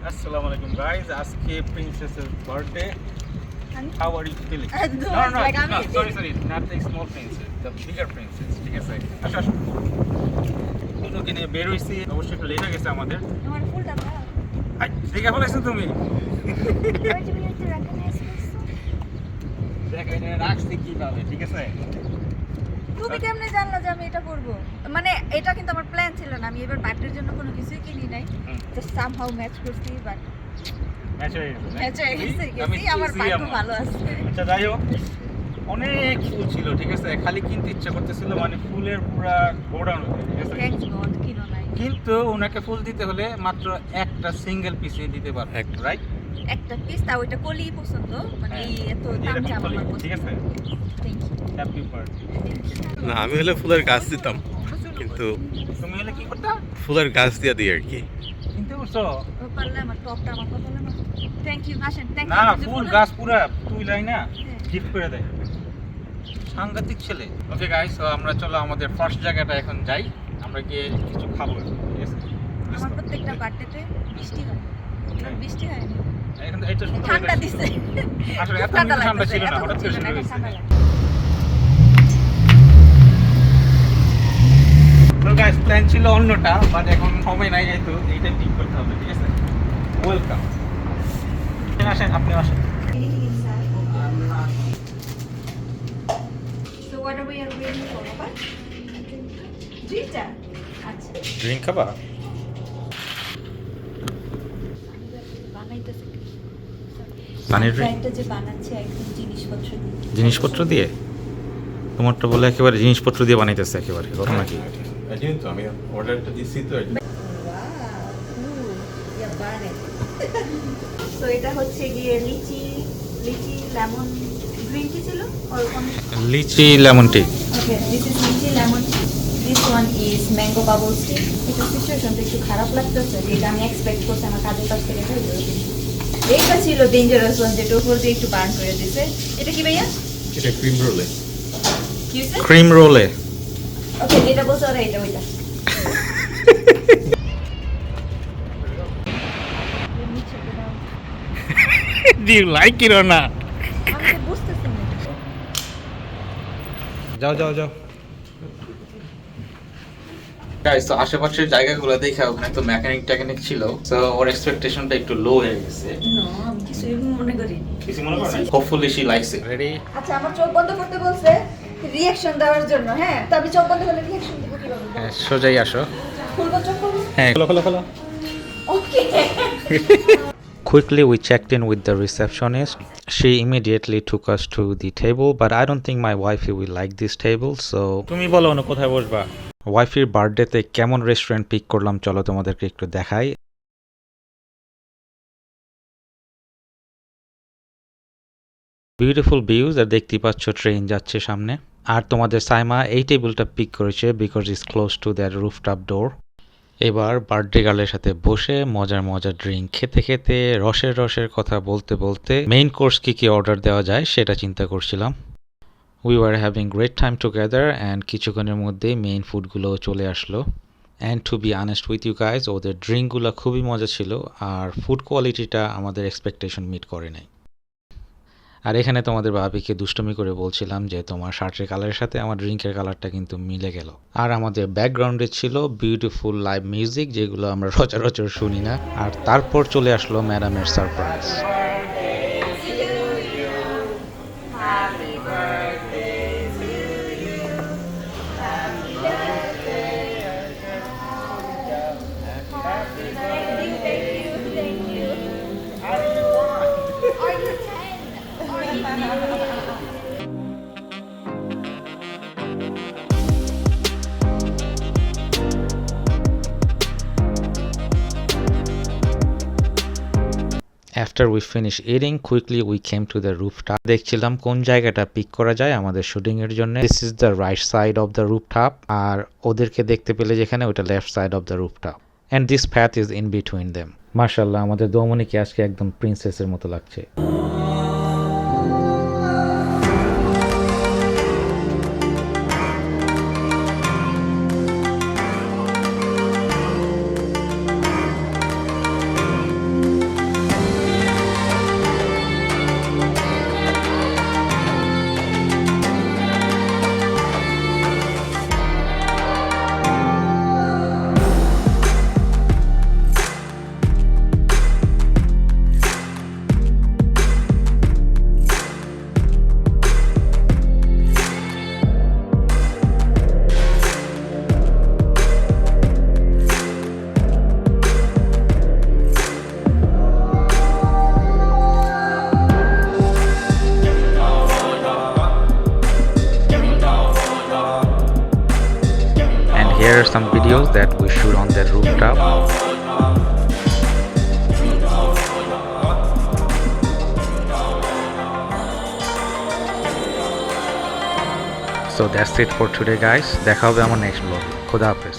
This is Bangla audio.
Assalamu alaikum guys. Aske princess's birthday. How are you feeling? Sorry, not the small princess, the bigger princess. ঠিক আছে আসো আসো দুটোকে নিয়ে বের হইছি অবশ্যই একটু লেট হয়ে গেছে আমাদের আমার ফুলটা দাও। দেখে ফেলেছো তুমি এবার তুমি একটু রেকগনাইজ করছো। দেখ এনে রাখছি কিভাবে ঠিক আছে তুমি কেমনে জানলা যে আমি এটা করব? মানে এটা কিন্তু আমার প্ল্যান ছিল না। আমি এবার বার্থডের জন্য কোনো কিছুই কিনি নাই। জাস্ট সামহাউ ম্যাচ করছি বাট ম্যাচ হয়ে গেছে ম্যাচ হয়ে গেছে কি আমার ভাগ্য ভালো আছে। আচ্ছা যাই হোক অনেক ফুল ছিল ঠিক আছে খালি কিনতে ইচ্ছা করতেছিল মানে ফুলের পুরা গোডাউন ঠিক আছে থ্যাঙ্কস গড কিনো নাই। কিন্তু ওনাকে ফুল দিতে হলে মাত্র একটা সিঙ্গেল পিসে দিতে পারবে রাইট একটা পিস তাও এটা কলি পছন্দ মানে এই এত দাম চাপ আমার পছন্দ। ঠিক আছে থ্যাংক ইউ। হ্যাপি বার্থডে না আমি হলে ফুলের গাছ দিতাম কিন্তু তুমি হলে কি করতে ফুলের গাছ দিয়ে দিই আর কি। কিনতে বলছো ও পারলে আমার টপটা আমার কথা না। থ্যাংক ইউ আসেন থ্যাংক না ইউ। ফুল গাছ পুরা তুই লাই না গিফট করে দেয় সাংঘাতিক ছেলে ওকে গাইস তো আমরা চলো আমাদের ফার্স্ট জায়গাটা এখন যাই আমরা গিয়ে কিছু খাবো ঠিক আছে আমার প্রত্যেকটা বার্থডেতে বৃষ্টি হয়। এবার বৃষ্টি হয় না। এখন এটা সুন্দর ঠান্ডা দিছে। আসলে এত ঠান্ডা ঠান্ডা ছিল না লাগছে, হঠাৎ করে এত শুরু এখন হয়েছে ঠান্ডা লাগছে। তো গাইস প্ল্যান ছিল অন্যটা বাট এখন সময় নাই যেহেতু এইটা পিক করতে হবে ঠিক আছে ওয়েলকাম আসেন আপনি আসেন So what are we waiting for, Papa? Drink. আচ্ছা। ড্রিঙ্ক খাবা বানাইতেছে। পানির ড্রিঙ্ক একটা যে বানাচ্ছে একদম জিনিসপত্র দিয়ে। জিনিসপত্র দিয়ে তোমারটা বলে একেবারে জিনিসপত্র দিয়ে বানাইতেছে একেবারে ঘটনা কি জানি তো আমি অর্ডারটা দিচ্ছি তো তো এটা হচ্ছে গিয়ে লিচি লেমন গ্রিন টি ছিল or one lychee lemon tea okay this is lychee lemon tea this one is mango bubble tea এটা সিচুয়েশনটা একটু খারাপ লাগতেছে যেটা আমি এক্সপেক্ট করছি আমার কাজের কাছ থেকে হয়ে যাবে এইটা ছিল ডেঞ্জারাস ওয়ান যেটা উপর দিয়ে একটু বার্ন করে দিছে এটা কি ভাইয়া এটা ক্রিম রোলে কি হইছে ক্রিম রোলে ওকে এটা বলছো আর এটা ওইটা do you like it or না আমি তো বুঝতেছি না যাও গাইস তো আশেপাশের জায়গাগুলো দেখে ওখানে তো মেকানিক ছিল সো ওর এক্সপেকটেশনটা একটু লো হয়ে গেছে না আমি কিছু মনে করি কিছু মনে করেন hopefully she likes it ready আচ্ছা আমার চোখ বন্ধ করতে বলছে রিঅ্যাকশন দেওয়ার জন্য হ্যাঁ তো আমি চোখ বন্ধ করলে রিঅ্যাকশন দেব কিভাবে হ্যাঁ সোজাই আসো খুলবো চোখ খুলবো হ্যাঁ খোলো ওকে Quickly, we checked in with the receptionist. She immediately took us to the table, but I don't think my wifey will like this table, so... তুমি বলো না কোথায় বসবা ওয়াইফির বার্থডেতে কেমন রেস্টুরেন্ট পিক করলাম চলো তোমাদেরকে একটু দেখাই বিউটিফুল ভিউজ আর দেখতেই পাচ্ছ ট্রেন যাচ্ছে সামনে আর তোমাদের সাইমা এই টেবিলটা পিক করেছে because is close to that rooftop door এবার বার্থডে গার্লের সাথে বসে মজার ড্রিঙ্ক খেতে রসের কথা বলতে মেইন কোর্স কি অর্ডার দেওয়া যায় সেটা চিন্তা করছিলাম we were having great time together and কিছুক্ষণের মধ্যেই মেইন ফুডগুলো চলে আসলো and to be honest with you guys ওদের ড্রিঙ্কগুলো খুবই মজা ছিল আর ফুড কোয়ালিটিটা আমাদের এক্সপেকটেশন মিট করে নাই আর এখানে তোমাদের ভাবিকে দুষ্টমি করে বলছিলাম যে তোমার শার্টের কালারের সাথে আমার ড্রিঙ্কের কালারটা কিন্তু মিলে গেল আর আমাদের ব্যাকগ্রাউন্ডে ছিল বিউটিফুল লাইভ মিউজিক যেগুলো আমরা সচরাচর শুনি না আর তারপর চলে আসলো ম্যাডামের surprise After we finished eating, quickly we came to the rooftop. দেখছিলাম কোন জায়গাটা পিক করা যায় আমাদের শুটিং এর জন্য। This is the right side of the rooftop আর ওদেরকে দেখতে পেলে যেখানে ওটা left side of the rooftop. And this path is in between them. মাশাআল্লাহ আমাদের দোমনিকে আজকে একদম প্রিন্সেসের মতো লাগছে। videos that we shoot on that rooftop. So that's it for today guys. দেখা হবে আমার next vlog. খোদা হাফেজ.